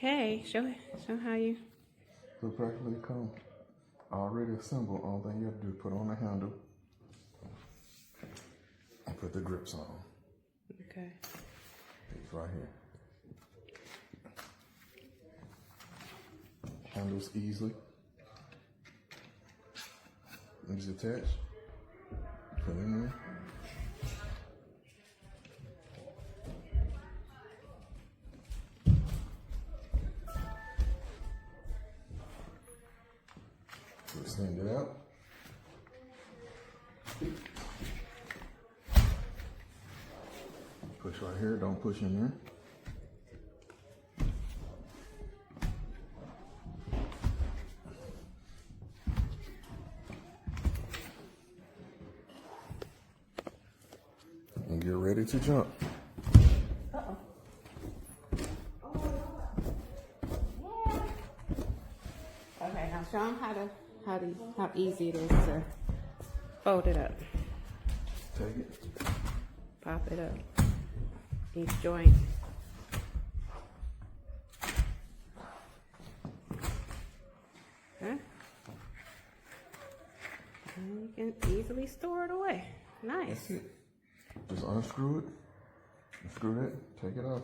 Okay, show how you. So practically come already assembled. All thing you have to do is put on the handle and put the grips on. Okay. It's right here. Handles easily. It's attached. Put it in there. Extend it out. Push right here, don't push in there. And get ready to jump. Uh-oh. Okay, now show them how easy it is to fold it up. Take it. Pop it up. Each joint. Okay. And you can easily store it away. Nice. That's it. Just unscrew it. Screw it. Take it off.